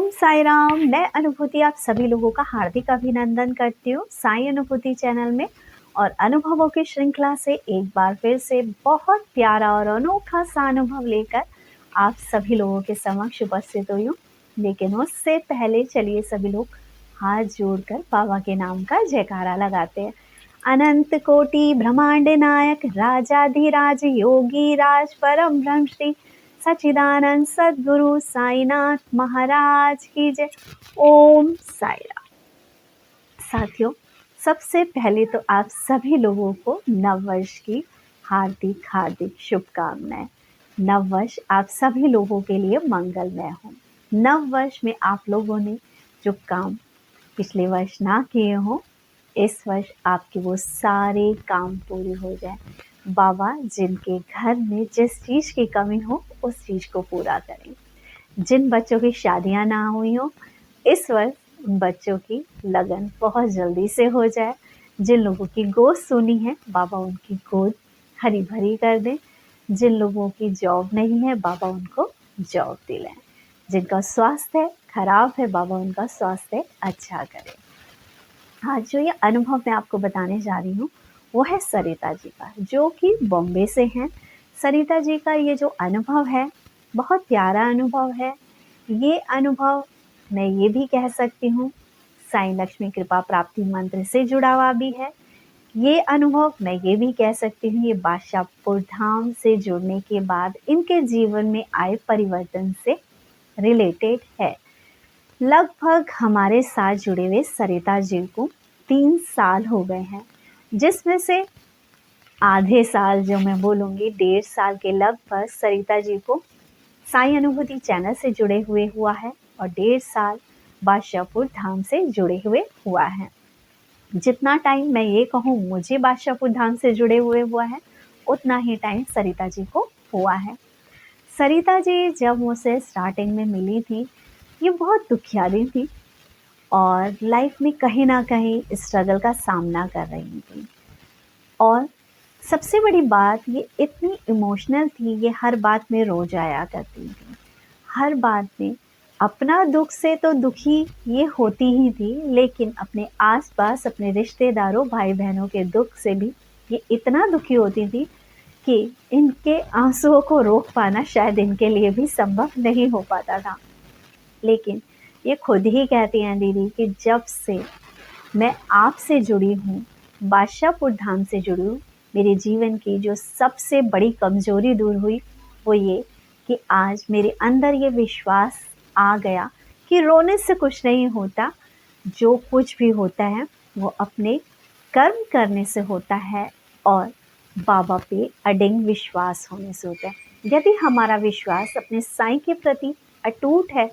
ओम साई राम। मैं अनुभूति आप सभी लोगों का हार्दिक अभिनंदन करती हूँ साई अनुभूति चैनल में। और अनुभवों की श्रृंखला से एक बार फिर से बहुत प्यारा और अनोखा सा अनुभव लेकर आप सभी लोगों के समक्ष उपस्थित हुई हूँ। लेकिन उससे पहले चलिए सभी लोग हाथ जोड़कर बाबा के नाम का जयकारा लगाते हैं। अनंत कोटि ब्रह्मांड नायक राजाधिराज योगी राज परम ब्रह्म श्री सच्चिदानंद सद्गुरु साईनाथ महाराज की जय। ओम साई राम। साथियों, सबसे पहले तो आप सभी लोगों को नववर्ष की हार्दिक हार्दिक शुभकामनाएं। नववर्ष आप सभी लोगों के लिए मंगलमय हो। नववर्ष में आप लोगों ने जो काम पिछले वर्ष ना किए हो, इस वर्ष आपके वो सारे काम पूरे हो जाए। बाबा जिनके घर में जिस चीज़ की कमी हो उस चीज़ को पूरा करें। जिन बच्चों की शादियां ना हुई हो, इस वर्ष उन बच्चों की लगन बहुत जल्दी से हो जाए। जिन लोगों की गोद सुनी है, बाबा उनकी गोद हरी भरी कर दें। जिन लोगों की जॉब नहीं है, बाबा उनको जॉब दिलाएं। जिनका स्वास्थ्य खराब है, बाबा उनका स्वास्थ्य अच्छा करें। आज जो ये अनुभव मैं आपको बताने जा रही हूँ वो है सरिता जी का, जो कि बॉम्बे से हैं। सरिता जी का ये जो अनुभव है बहुत प्यारा अनुभव है। ये अनुभव मैं ये भी कह सकती हूँ साईं लक्ष्मी कृपा प्राप्ति मंत्र से जुड़ा हुआ भी है। ये अनुभव मैं ये भी कह सकती हूँ ये बादशाहपुर धाम से जुड़ने के बाद इनके जीवन में आए परिवर्तन से रिलेटेड है। लगभग हमारे साथ जुड़े हुए सरिता जी को 3 साल हो गए हैं, जिसमें से आधे साल जो मैं बोलूँगी 1.5 साल के लगभग सरिता जी को साई अनुभूति चैनल से जुड़े हुए हुआ है और 1.5 साल बादशाहपुर धाम से जुड़े हुए हुआ है। जितना टाइम मैं ये कहूँ मुझे बादशाहपुर धाम से जुड़े हुए हुआ है, उतना ही टाइम सरिता जी को हुआ है। सरिता जी जब मुझसे स्टार्टिंग में मिली थी, ये बहुत दुखियारी थी और लाइफ में कहीं ना कहीं स्ट्रगल का सामना कर रही थी। और सबसे बड़ी बात, ये इतनी इमोशनल थी, ये हर बात में रो जाया करती थी। हर बात में अपना दुख से तो दुखी ये होती ही थी, लेकिन अपने आसपास अपने रिश्तेदारों भाई बहनों के दुख से भी ये इतना दुखी होती थी कि इनके आंसुओं को रोक पाना शायद इनके लिए भी संभव नहीं हो पाता था। लेकिन ये खुद ही कहती हैं दीदी कि जब से मैं आपसे जुड़ी हूँ, बादशाहपुर धाम से जुड़ी हूँ, मेरे जीवन की जो सबसे बड़ी कमज़ोरी दूर हुई वो ये कि आज मेरे अंदर ये विश्वास आ गया कि रोने से कुछ नहीं होता। जो कुछ भी होता है वो अपने कर्म करने से होता है और बाबा पे अडिग विश्वास होने से होता है। यदि हमारा विश्वास अपने साईं के प्रति अटूट है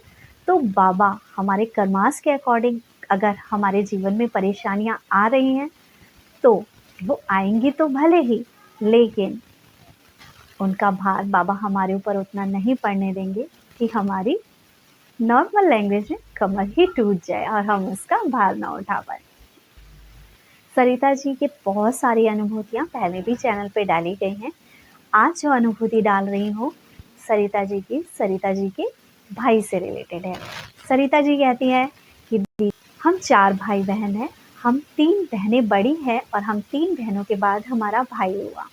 तो बाबा हमारे कर्मास के अकॉर्डिंग, अगर हमारे जीवन में परेशानियां आ रही हैं तो वो आएंगी तो भले ही, लेकिन उनका भार बाबा हमारे ऊपर उतना नहीं पड़ने देंगे कि हमारी नॉर्मल लैंग्वेज में कमर ही टूट जाए और हम उसका भार ना उठा पाए। सरिता जी के बहुत सारी अनुभूतियाँ पहले भी चैनल पे डाली गई हैं। आज जो अनुभूति डाल रही हूँ सरिता जी के भाई से रिलेटेड है। सरिता जी कहती हैं कि दीदी हम 4 भाई बहन हैं, हम 3 बहनें बड़ी हैं और हम 3 बहनों के बाद हमारा भाई हुआ।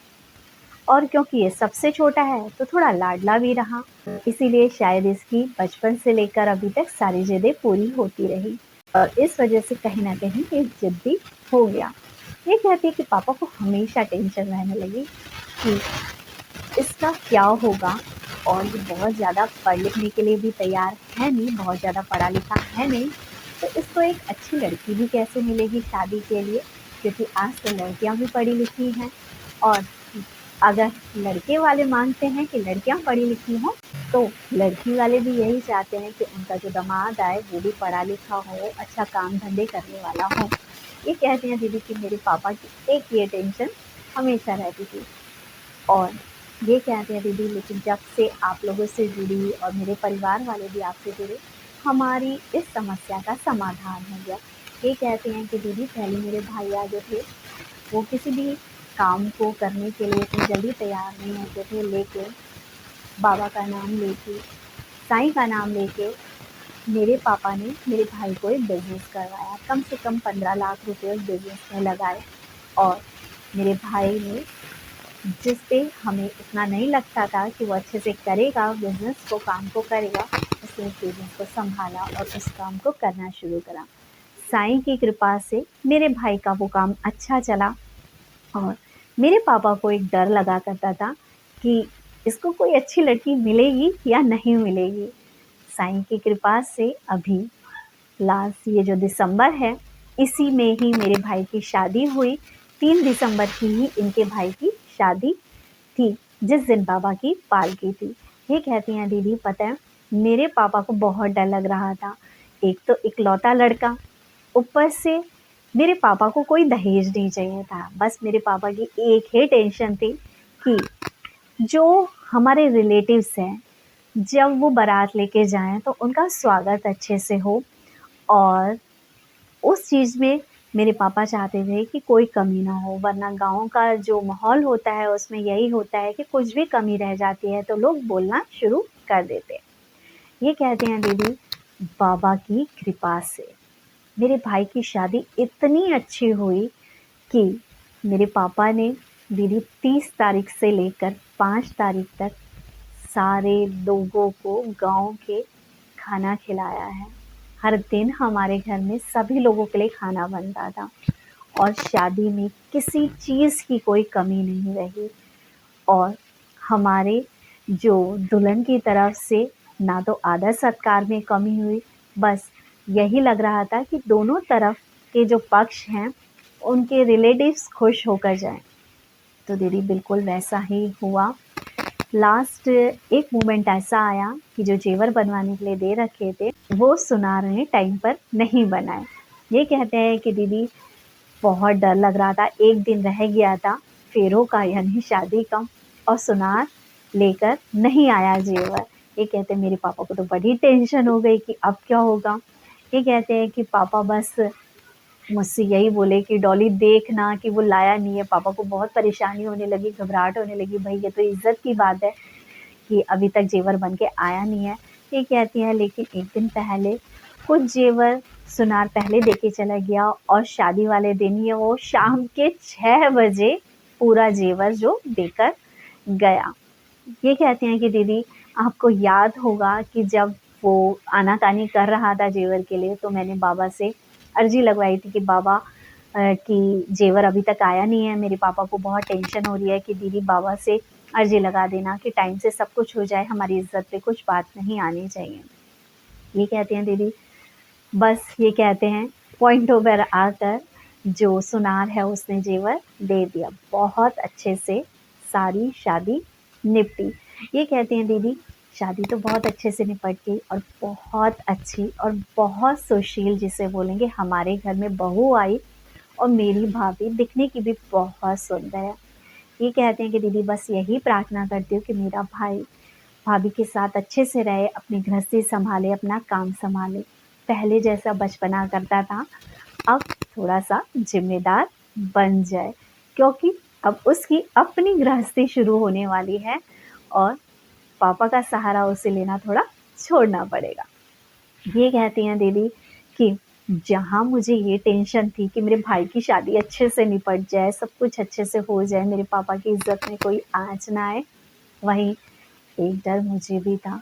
और क्योंकि ये सबसे छोटा है तो थोड़ा लाडला भी रहा, इसीलिए शायद इसकी बचपन से लेकर अभी तक सारी जिदें पूरी होती रही और इस वजह से कहीं ना कहीं ये जिद्दी हो गया। ये कहती है कि पापा को हमेशा टेंशन रहने लगी कि इसका क्या होगा, और ये बहुत ज़्यादा पढ़ लिखने के लिए भी तैयार है नहीं, बहुत ज़्यादा पढ़ा लिखा है नहीं, तो इसको एक अच्छी लड़की भी कैसे मिलेगी शादी के लिए, क्योंकि आज तो लड़कियां भी पढ़ी लिखी हैं। और अगर लड़के वाले मांगते हैं कि लड़कियां पढ़ी लिखी हों तो लड़की वाले भी यही चाहते हैं कि उनका जो दामाद आए वो भी पढ़ा लिखा हो, अच्छा काम धंधे करने वाला हो। ये कहते हैं दीदी कि मेरे पापा की एक ये टेंशन हमेशा रहती थी। और ये कहते हैं दीदी लेकिन जब से आप लोगों से जुड़ी और मेरे परिवार वाले भी आपसे जुड़े, हमारी इस समस्या का समाधान हो गया। ये कहते हैं कि दीदी पहले मेरे भैया जो थे वो किसी भी काम को करने के लिए इतनी जल्दी तैयार नहीं होते थे, लेकिन बाबा का नाम लेके, साईं का नाम लेके मेरे पापा ने मेरे भाई को एक बिज़नेस करवाया, कम से कम 15 लाख रुपए उस बिज़नेस में लगाए और मेरे भाई ने जिस पे हमें इतना नहीं लगता था कि वो अच्छे से करेगा बिज़नेस को, काम को करेगा, उसने उस बिज़नेस को सँभाला और उस काम को करना शुरू करा। साईं की कृपा से मेरे भाई का वो काम अच्छा चला और मेरे पापा को एक डर लगा करता था कि इसको कोई अच्छी लड़की मिलेगी या नहीं मिलेगी। साईं की कृपा से अभी लास्ट ये जो दिसंबर है, इसी में ही मेरे भाई की शादी हुई। 3 दिसंबर की ही इनके भाई की शादी थी, जिस दिन बाबा की पालकी थी। ये कहती हैं दीदी पता है, मेरे पापा को बहुत डर लग रहा था। एक तो इकलौता लड़का, ऊपर से मेरे पापा को कोई दहेज नहीं चाहिए था। बस मेरे पापा की एक ही टेंशन थी कि जो हमारे रिलेटिव्स हैं, जब वो बारात लेके जाएँ तो उनका स्वागत अच्छे से हो और उस चीज़ में मेरे पापा चाहते थे कि कोई कमी ना हो, वरना गाँव का जो माहौल होता है उसमें यही होता है कि कुछ भी कमी रह जाती है तो लोग बोलना शुरू कर देते हैं। ये कहते हैं दीदी बाबा की कृपा से मेरे भाई की शादी इतनी अच्छी हुई कि मेरे पापा ने दीदी 30 तारीख से लेकर 5 तारीख तक सारे लोगों को गाँव के खाना खिलाया है। हर दिन हमारे घर में सभी लोगों के लिए खाना बनता था और शादी में किसी चीज़ की कोई कमी नहीं रही और हमारे जो दुल्हन की तरफ से ना तो आदर सत्कार में कमी हुई, बस यही लग रहा था कि दोनों तरफ के जो पक्ष हैं, उनके रिलेटिव्स खुश होकर जाएँ। तो दीदी बिल्कुल वैसा ही हुआ। लास्ट एक मोमेंट ऐसा आया कि जो जेवर बनवाने के लिए दे रखे थे, वो सुनार ने टाइम पर नहीं बनाए। ये कहते हैं कि दीदी बहुत डर लग रहा था, एक दिन रह गया था फेरों का यानी शादी का और सुनार लेकर नहीं आया जेवर। ये कहते हैं मेरे पापा को तो बड़ी टेंशन हो गई कि अब क्या होगा। ये कहते हैं कि पापा बस मुझसे यही बोले कि डॉली देखना कि वो लाया नहीं है। पापा को बहुत परेशानी होने लगी, घबराहट होने लगी, भाई ये तो इज़्ज़त की बात है कि अभी तक जेवर बन के आया नहीं है। ये कहती हैं लेकिन एक दिन पहले कुछ जेवर सुनार पहले देके चला गया और शादी वाले दिन ही वो शाम के 6 बजे पूरा जेवर जो देकर गया। ये कहती हैं कि दीदी आपको याद होगा कि जब वो आनाकानी कर रहा था जेवर के लिए तो मैंने बाबा से अर्जी लगवाई थी कि बाबा कि जेवर अभी तक आया नहीं है, मेरे पापा को बहुत टेंशन हो रही है कि दीदी बाबा से अर्जी लगा देना कि टाइम से सब कुछ हो जाए, हमारी इज़्ज़त पे कुछ बात नहीं आनी चाहिए। ये कहती हैं दीदी बस ये कहते हैं पॉइंट ओवर आकर जो सुनार है उसने जेवर दे दिया। बहुत अच्छे से सारी शादी निपटी। ये कहती हैं दीदी शादी तो बहुत अच्छे से निपट गई और बहुत अच्छी और बहुत सुशील जिसे बोलेंगे हमारे घर में बहू आई और मेरी भाभी दिखने की भी बहुत सुंदर है। ये कहते हैं कि दीदी बस यही प्रार्थना करती हूँ कि मेरा भाई भाभी के साथ अच्छे से रहे, अपनी गृहस्थी सँभाले, अपना काम सँभाले। पहले जैसा बचपना करता था, अब थोड़ा-सा ज़िम्मेदार बन जाए, क्योंकि अब उसकी अपनी गृहस्थी शुरू होने वाली है और पापा का सहारा उसे लेना थोड़ा छोड़ना पड़ेगा। ये कहती हैं दीदी कि जहाँ मुझे ये टेंशन थी कि मेरे भाई की शादी अच्छे से निपट जाए, सब कुछ अच्छे से हो जाए, मेरे पापा की इज़्ज़त में कोई आँच ना आए, वहीं एक डर मुझे भी था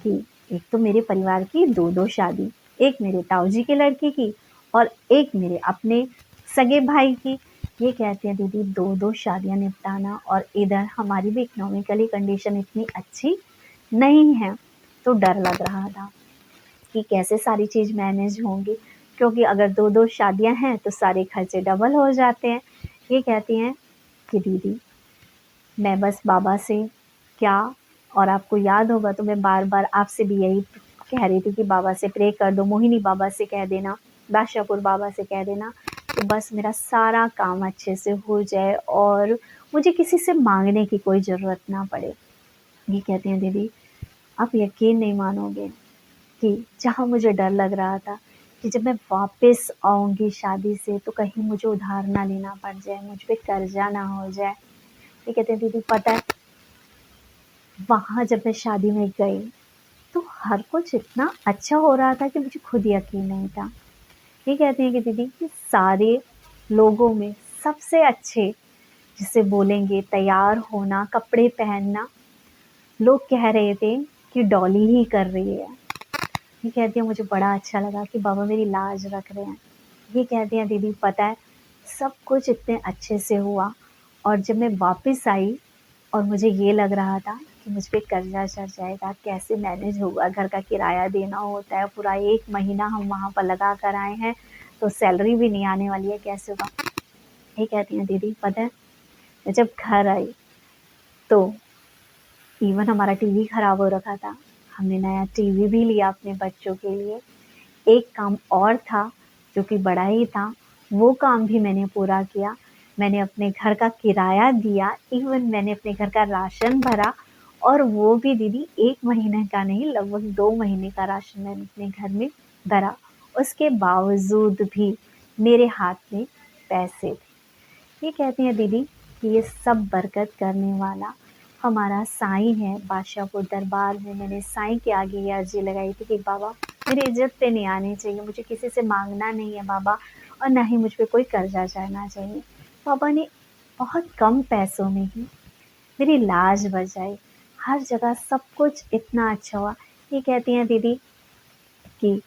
कि एक तो मेरे परिवार की 2-2 शादी, एक मेरे ताऊजी के लड़के की और एक मेरे अपने सगे भाई की। ये कहते हैं दीदी 2-2 शादियाँ निपटाना और इधर हमारी भी इकोनॉमिकली कंडीशन इतनी अच्छी नहीं है, तो डर लग रहा था कि कैसे सारी चीज़ मैनेज होंगी, क्योंकि अगर 2-2 शादियाँ हैं तो सारे खर्चे डबल हो जाते हैं। ये कहती हैं कि दीदी मैं बस बाबा से क्या और आपको याद होगा तो मैं बार-बार आपसे भी यही कह रही थी कि बाबा से प्रे कर दो, मोहिनी बाबा से कह देना, बादशाहपुर बाबा से कह देना कि बस मेरा सारा काम अच्छे से हो जाए और मुझे किसी से माँगने की कोई ज़रूरत ना पड़े। ये कहती हैं दीदी आप यकीन नहीं मानोगे कि जहाँ मुझे डर लग रहा था कि जब मैं वापस आऊँगी शादी से तो कहीं मुझे उधार ना लेना पड़ जाए, मुझ पे कर्जा ना हो जाए। ये कहते हैं दीदी पता है वहाँ जब मैं शादी में गई तो हर कुछ इतना अच्छा हो रहा था कि मुझे खुद यकीन नहीं था। ये कहते हैं कि दीदी कि सारे लोगों में सबसे अच्छे जिसे बोलेंगे तैयार होना, कपड़े पहनना, लोग कह रहे थे कि डॉली ही कर रही है। ये कहती है मुझे बड़ा अच्छा लगा कि बाबा मेरी लाज रख रहे हैं। ये कहती हैं दीदी पता है सब कुछ इतने अच्छे से हुआ, और जब मैं वापस आई और मुझे ये लग रहा था कि मुझ पे कर्जा चढ़ जाएगा, कैसे मैनेज होगा, घर का किराया देना होता है, पूरा 1 महीना हम वहाँ पर लगा कर आए हैं, तो सैलरी भी नहीं आने वाली है, कैसे होगा। ये कहती हैं दीदी पता है मैं जब घर आई तो इवन हमारा टीवी खराब हो रखा था, हमने नया टीवी भी लिया अपने बच्चों के लिए। एक काम और था जो कि बड़ा ही था, वो काम भी मैंने पूरा किया। मैंने अपने घर का किराया दिया, इवन मैंने अपने घर का राशन भरा, और वो भी दीदी 1 महीने का नहीं, लगभग 2 महीने का राशन मैंने अपने घर में भरा। उसके बावजूद भी मेरे हाथ में पैसे थे। ये कहती हैं दीदी कि ये सब बरकत करने वाला हमारा साईं है। बादशाहपुर दरबार में मैंने साईं के आगे ये अर्जी लगाई थी कि बाबा मेरी इज्जत पे नहीं आनी चाहिए, मुझे किसी से मांगना नहीं है बाबा, और ना ही मुझ पे कोई कर्जा चढ़ना चाहिए। बाबा ने बहुत कम पैसों में ही मेरी लाज बचाई, हर जगह सब कुछ इतना अच्छा हुआ। ये कहती हैं दीदी कि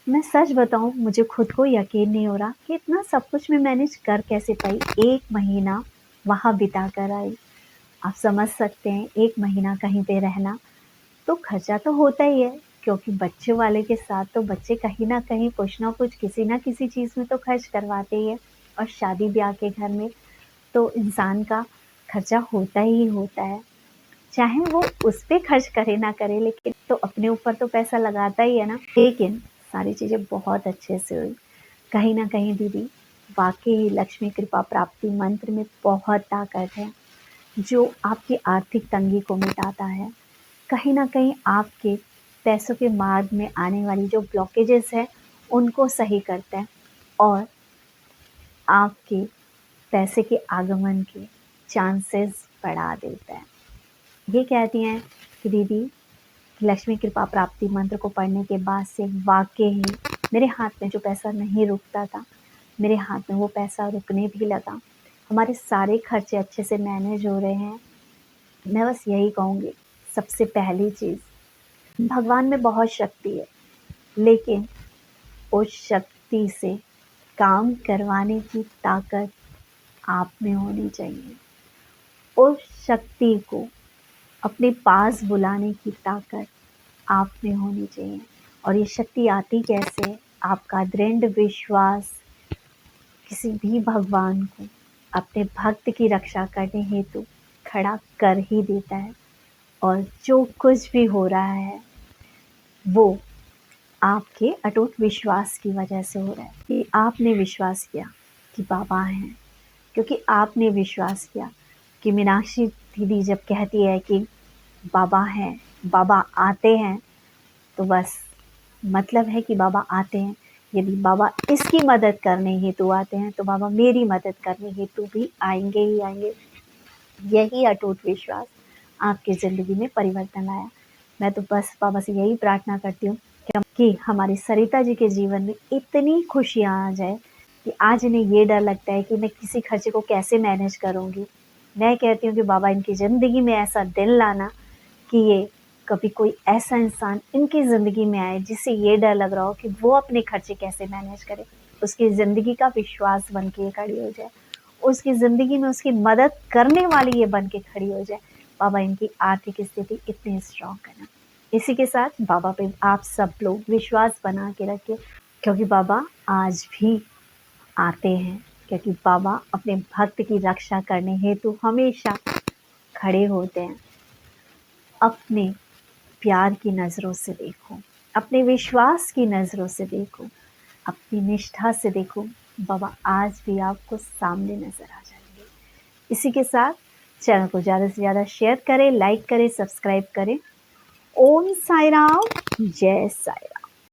मैं सच बताऊं मुझे खुद को यकीन नहीं हो रहा कि इतना सब कुछ मैं मैनेज कर कैसे पाई। 1 महीना वहाँ बिता कर आई। आप समझ सकते हैं 1 महीना कहीं पे रहना तो खर्चा तो होता ही है, क्योंकि बच्चे वाले के साथ तो बच्चे कहीं न कहीं कुछ न कुछ किसी न किसी चीज़ में तो खर्च करवाते ही है, और शादी ब्याह के घर में तो इंसान का खर्चा होता ही होता है। चाहे वो उस पे खर्च करे ना करे, लेकिन तो अपने ऊपर तो पैसा लगाता ही है ना। लेकिन सारी चीज़ें बहुत अच्छे से हुई। कहीं न कहीं दीदी वाक़ई लक्ष्मी कृपा प्राप्ति मंत्र में बहुत ताकत है, जो आपकी आर्थिक तंगी को मिटाता है। कहीं न कहीं आपके पैसों के मार्ग में आने वाली जो ब्लॉकेजेस हैं, उनको सही करता है, और आपके पैसे के आगमन के चांसेस बढ़ा देता है। ये कहती हैं कि दीदी लक्ष्मी कृपा प्राप्ति मंत्र को पढ़ने के बाद से वाक़ई ही मेरे हाथ में जो पैसा नहीं रुकता था, मेरे हाथ में वो पैसा रुकने भी लगा। हमारे सारे खर्चे अच्छे से मैनेज हो रहे हैं। मैं बस यही कहूँगी, सबसे पहली चीज़, भगवान में बहुत शक्ति है, लेकिन उस शक्ति से काम करवाने की ताकत आप में होनी चाहिए। उस शक्ति को अपने पास बुलाने की ताकत आप में होनी चाहिए। और ये शक्ति आती कैसे है? आपका दृढ़ विश्वास किसी भी भगवान को अपने भक्त की रक्षा करने हेतु खड़ा कर ही देता है, और जो कुछ भी हो रहा है वो आपके अटूट विश्वास की वजह से हो रहा है, कि आपने विश्वास किया कि बाबा हैं, क्योंकि आपने विश्वास किया कि मीनाक्षी दीदी जब कहती है कि बाबा हैं, बाबा आते हैं, तो बस मतलब है कि बाबा आते हैं। यदि बाबा इसकी मदद करने हेतु आते हैं तो बाबा मेरी मदद करने हेतु भी आएंगे ही आएंगे। यही अटूट विश्वास आपकी ज़िंदगी में परिवर्तन लाया। मैं तो बस बाबा से यही प्रार्थना करती हूँ कि हमारी सरिता जी के जीवन में इतनी खुशियाँ आ जाए कि आज इन्हें ये डर लगता है कि मैं किसी खर्चे को कैसे मैनेज करूँगी। मैं कहती हूँ कि बाबा इनकी ज़िंदगी में ऐसा दिन लाना कि ये कभी कोई ऐसा इंसान इनकी ज़िंदगी में आए जिससे ये डर लग रहा हो कि वो अपने खर्चे कैसे मैनेज करे, उसकी ज़िंदगी का विश्वास बन के खड़ी हो जाए, उसकी ज़िंदगी में उसकी मदद करने वाली ये बन के खड़ी हो जाए। बाबा इनकी आर्थिक स्थिति इतनी स्ट्रॉन्ग करना। इसी के साथ बाबा पे आप सब लोग विश्वास बना के रखिए, क्योंकि बाबा आज भी आते हैं, क्योंकि बाबा अपने भक्त की रक्षा करने हेतु हमेशा खड़े होते हैं। अपने प्यार की नज़रों से देखो, अपने विश्वास की नज़रों से देखो, अपनी निष्ठा से देखो, बाबा आज भी आपको सामने नज़र आ जाएंगे। इसी के साथ चैनल को ज़्यादा से ज़्यादा शेयर करें, लाइक करें, सब्सक्राइब करें। ओम साई राम, जय साई राम।